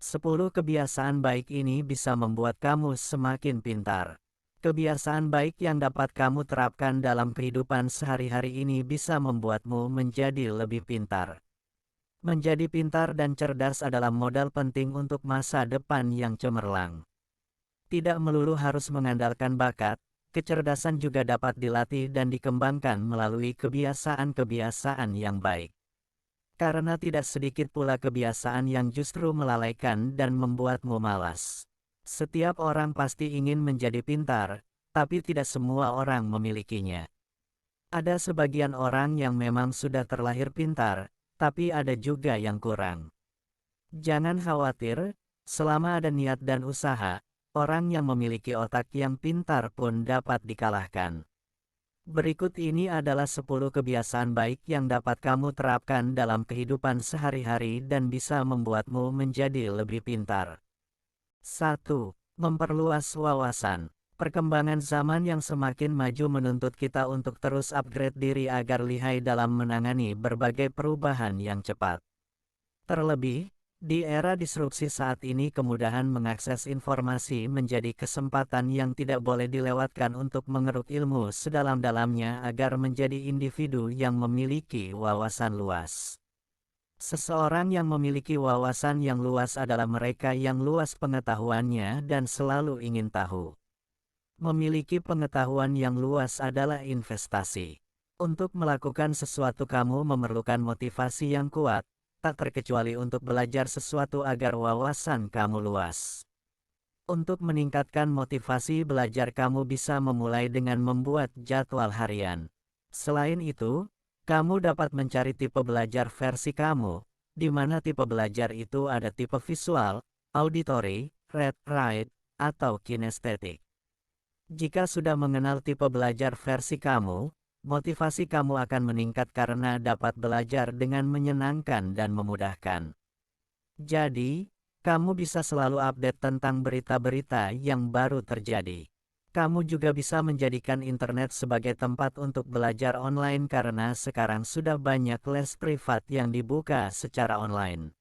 10 kebiasaan baik ini bisa membuat kamu semakin pintar. Kebiasaan baik yang dapat kamu terapkan dalam kehidupan sehari-hari ini bisa membuatmu menjadi lebih pintar. Menjadi pintar dan cerdas adalah modal penting untuk masa depan yang cemerlang. Tidak melulu harus mengandalkan bakat, kecerdasan juga dapat dilatih dan dikembangkan melalui kebiasaan-kebiasaan yang baik. Karena tidak sedikit pula kebiasaan yang justru melalaikan dan membuatmu malas. Setiap orang pasti ingin menjadi pintar, tapi tidak semua orang memilikinya. Ada sebagian orang yang memang sudah terlahir pintar, tapi ada juga yang kurang. Jangan khawatir, selama ada niat dan usaha, orang yang memiliki otak yang pintar pun dapat dikalahkan. Berikut ini adalah 10 kebiasaan baik yang dapat kamu terapkan dalam kehidupan sehari-hari dan bisa membuatmu menjadi lebih pintar. 1. Memperluas wawasan. Perkembangan zaman yang semakin maju menuntut kita untuk terus upgrade diri agar lihai dalam menangani berbagai perubahan yang cepat. Terlebih, di era disrupsi saat ini kemudahan mengakses informasi menjadi kesempatan yang tidak boleh dilewatkan untuk mengeruk ilmu sedalam-dalamnya agar menjadi individu yang memiliki wawasan luas. Seseorang yang memiliki wawasan yang luas adalah mereka yang luas pengetahuannya dan selalu ingin tahu. Memiliki pengetahuan yang luas adalah investasi. Untuk melakukan sesuatu kamu memerlukan motivasi yang kuat, tak terkecuali untuk belajar sesuatu agar wawasan kamu luas. Untuk meningkatkan motivasi belajar kamu bisa memulai dengan membuat jadwal harian. Selain itu, kamu dapat mencari tipe belajar versi kamu, di mana tipe belajar itu ada tipe visual, auditory, read, write, atau kinestetik. Jika sudah mengenal tipe belajar versi kamu, motivasi kamu akan meningkat karena dapat belajar dengan menyenangkan dan memudahkan. Jadi, kamu bisa selalu update tentang berita-berita yang baru terjadi. Kamu juga bisa menjadikan internet sebagai tempat untuk belajar online karena sekarang sudah banyak les privat yang dibuka secara online.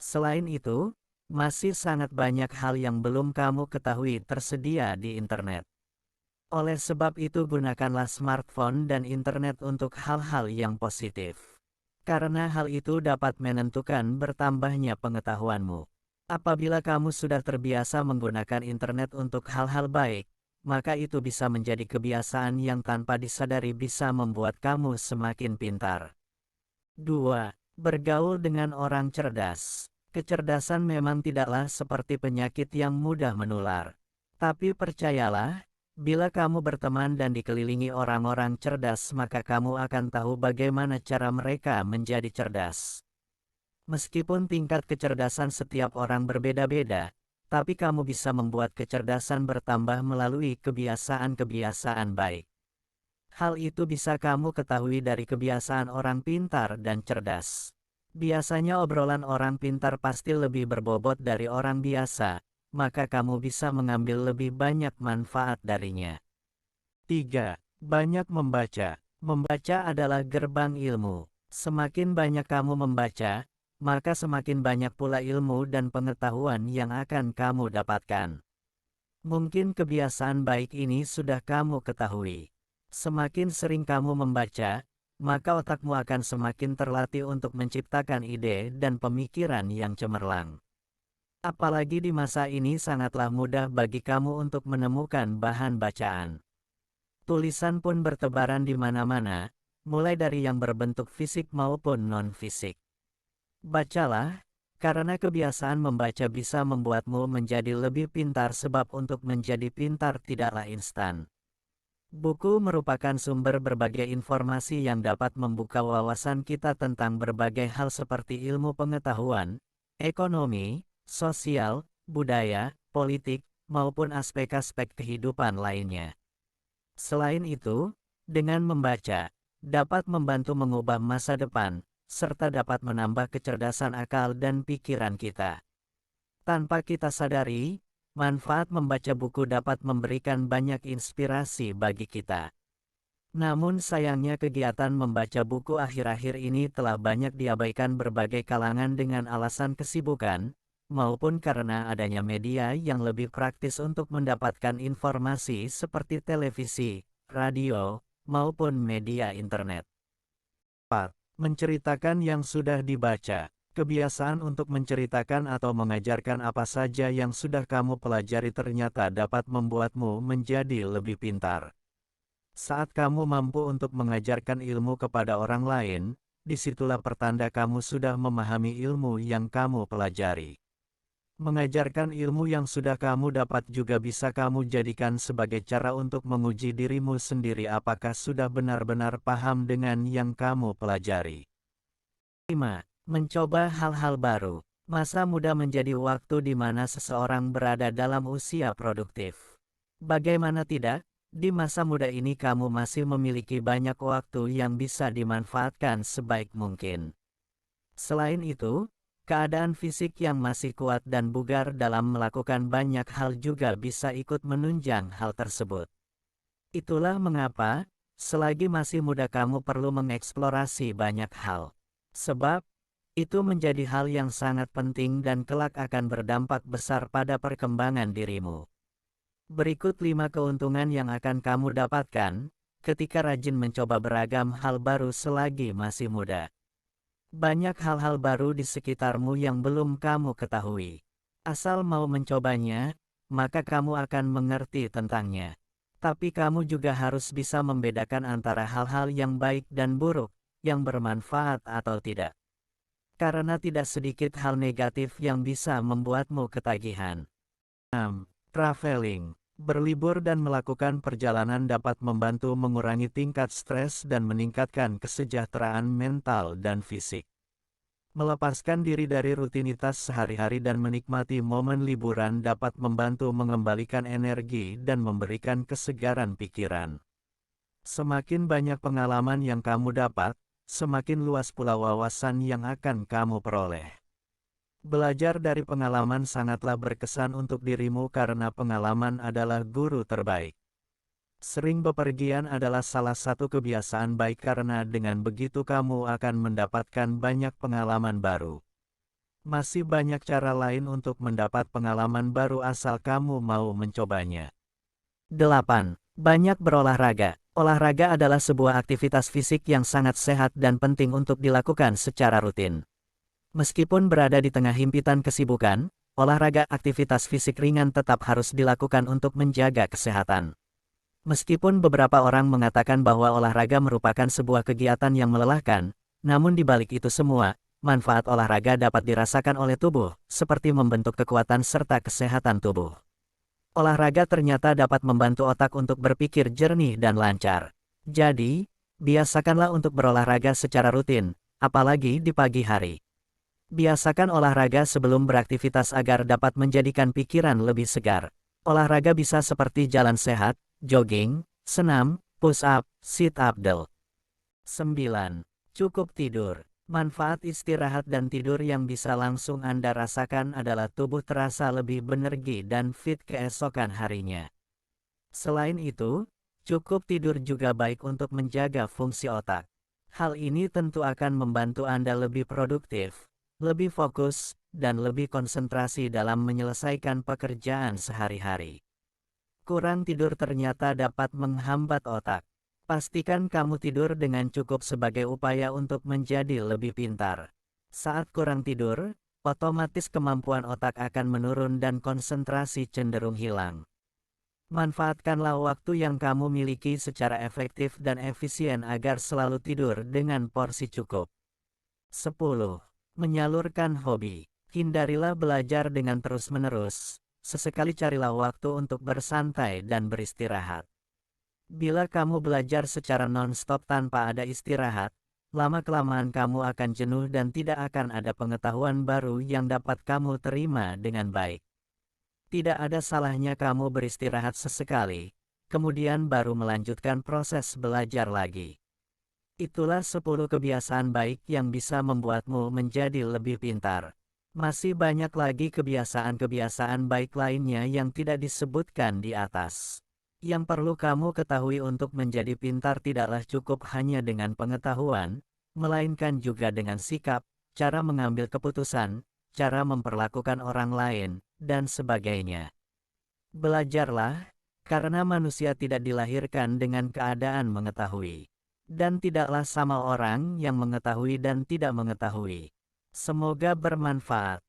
Selain itu, masih sangat banyak hal yang belum kamu ketahui tersedia di internet. Oleh sebab itu gunakanlah smartphone dan internet untuk hal-hal yang positif. Karena hal itu dapat menentukan bertambahnya pengetahuanmu. Apabila kamu sudah terbiasa menggunakan internet untuk hal-hal baik, maka itu bisa menjadi kebiasaan yang tanpa disadari bisa membuat kamu semakin pintar. 2. Bergaul dengan orang cerdas. Kecerdasan memang tidaklah seperti penyakit yang mudah menular. Tapi percayalah, bila kamu berteman dan dikelilingi orang-orang cerdas maka kamu akan tahu bagaimana cara mereka menjadi cerdas. Meskipun tingkat kecerdasan setiap orang berbeda-beda, tapi kamu bisa membuat kecerdasan bertambah melalui kebiasaan-kebiasaan baik. Hal itu bisa kamu ketahui dari kebiasaan orang pintar dan cerdas. Biasanya obrolan orang pintar pasti lebih berbobot dari orang biasa, maka kamu bisa mengambil lebih banyak manfaat darinya. 3. Banyak membaca. Membaca adalah gerbang ilmu. Semakin banyak kamu membaca, maka semakin banyak pula ilmu dan pengetahuan yang akan kamu dapatkan. Mungkin kebiasaan baik ini sudah kamu ketahui. Semakin sering kamu membaca, maka otakmu akan semakin terlatih untuk menciptakan ide dan pemikiran yang cemerlang. Apalagi di masa ini sangatlah mudah bagi kamu untuk menemukan bahan bacaan. Tulisan pun bertebaran di mana-mana, mulai dari yang berbentuk fisik maupun non-fisik. Bacalah, karena kebiasaan membaca bisa membuatmu menjadi lebih pintar sebab untuk menjadi pintar tidaklah instan. Buku merupakan sumber berbagai informasi yang dapat membuka wawasan kita tentang berbagai hal seperti ilmu pengetahuan, ekonomi, sosial, budaya, politik, maupun aspek-aspek kehidupan lainnya. Selain itu, dengan membaca, dapat membantu mengubah masa depan, serta dapat menambah kecerdasan akal dan pikiran kita. Tanpa kita sadari, manfaat membaca buku dapat memberikan banyak inspirasi bagi kita. Namun sayangnya kegiatan membaca buku akhir-akhir ini telah banyak diabaikan berbagai kalangan dengan alasan kesibukan, maupun karena adanya media yang lebih praktis untuk mendapatkan informasi seperti televisi, radio, maupun media internet. 4. Menceritakan yang sudah dibaca. Kebiasaan untuk menceritakan atau mengajarkan apa saja yang sudah kamu pelajari ternyata dapat membuatmu menjadi lebih pintar. Saat kamu mampu untuk mengajarkan ilmu kepada orang lain, disitulah pertanda kamu sudah memahami ilmu yang kamu pelajari. Mengajarkan ilmu yang sudah kamu dapat juga bisa kamu jadikan sebagai cara untuk menguji dirimu sendiri apakah sudah benar-benar paham dengan yang kamu pelajari. 5. Mencoba hal-hal baru. Masa muda menjadi waktu di mana seseorang berada dalam usia produktif. Bagaimana tidak? Di masa muda ini kamu masih memiliki banyak waktu yang bisa dimanfaatkan sebaik mungkin. Selain itu, keadaan fisik yang masih kuat dan bugar dalam melakukan banyak hal juga bisa ikut menunjang hal tersebut. Itulah mengapa, selagi masih muda kamu perlu mengeksplorasi banyak hal. Sebab, itu menjadi hal yang sangat penting dan kelak akan berdampak besar pada perkembangan dirimu. Berikut 5 keuntungan yang akan kamu dapatkan ketika rajin mencoba beragam hal baru selagi masih muda. Banyak hal-hal baru di sekitarmu yang belum kamu ketahui. Asal mau mencobanya, maka kamu akan mengerti tentangnya. Tapi kamu juga harus bisa membedakan antara hal-hal yang baik dan buruk, yang bermanfaat atau tidak. Karena tidak sedikit hal negatif yang bisa membuatmu ketagihan. 6. Traveling. Berlibur dan melakukan perjalanan dapat membantu mengurangi tingkat stres dan meningkatkan kesejahteraan mental dan fisik. Melepaskan diri dari rutinitas sehari-hari dan menikmati momen liburan dapat membantu mengembalikan energi dan memberikan kesegaran pikiran. Semakin banyak pengalaman yang kamu dapat, semakin luas pula wawasan yang akan kamu peroleh. Belajar dari pengalaman sangatlah berkesan untuk dirimu karena pengalaman adalah guru terbaik. Sering bepergian adalah salah satu kebiasaan baik karena dengan begitu kamu akan mendapatkan banyak pengalaman baru. Masih banyak cara lain untuk mendapat pengalaman baru asal kamu mau mencobanya. 8. Banyak berolahraga. Olahraga adalah sebuah aktivitas fisik yang sangat sehat dan penting untuk dilakukan secara rutin. Meskipun berada di tengah himpitan kesibukan, olahraga aktivitas fisik ringan tetap harus dilakukan untuk menjaga kesehatan. Meskipun beberapa orang mengatakan bahwa olahraga merupakan sebuah kegiatan yang melelahkan, namun di balik itu semua, manfaat olahraga dapat dirasakan oleh tubuh, seperti membentuk kekuatan serta kesehatan tubuh. Olahraga ternyata dapat membantu otak untuk berpikir jernih dan lancar. Jadi, biasakanlah untuk berolahraga secara rutin, apalagi di pagi hari. Biasakan olahraga sebelum beraktivitas agar dapat menjadikan pikiran lebih segar. Olahraga bisa seperti jalan sehat, jogging, senam, push-up, sit-up del. 9. Cukup tidur. Manfaat istirahat dan tidur yang bisa langsung Anda rasakan adalah tubuh terasa lebih berenergi dan fit keesokan harinya. Selain itu, cukup tidur juga baik untuk menjaga fungsi otak. Hal ini tentu akan membantu Anda lebih produktif, lebih fokus, dan lebih konsentrasi dalam menyelesaikan pekerjaan sehari-hari. Kurang tidur ternyata dapat menghambat otak. Pastikan kamu tidur dengan cukup sebagai upaya untuk menjadi lebih pintar. Saat kurang tidur, otomatis kemampuan otak akan menurun dan konsentrasi cenderung hilang. Manfaatkanlah waktu yang kamu miliki secara efektif dan efisien agar selalu tidur dengan porsi cukup. 10. Menyalurkan hobi. Hindarilah belajar dengan terus-menerus. Sesekali carilah waktu untuk bersantai dan beristirahat. Bila kamu belajar secara non-stop tanpa ada istirahat, lama-kelamaan kamu akan jenuh dan tidak akan ada pengetahuan baru yang dapat kamu terima dengan baik. Tidak ada salahnya kamu beristirahat sesekali, kemudian baru melanjutkan proses belajar lagi. Itulah 10 kebiasaan baik yang bisa membuatmu menjadi lebih pintar. Masih banyak lagi kebiasaan-kebiasaan baik lainnya yang tidak disebutkan di atas. Yang perlu kamu ketahui untuk menjadi pintar tidaklah cukup hanya dengan pengetahuan, melainkan juga dengan sikap, cara mengambil keputusan, cara memperlakukan orang lain, dan sebagainya. Belajarlah, karena manusia tidak dilahirkan dengan keadaan mengetahui. Dan tidaklah sama orang yang mengetahui dan tidak mengetahui. Semoga bermanfaat.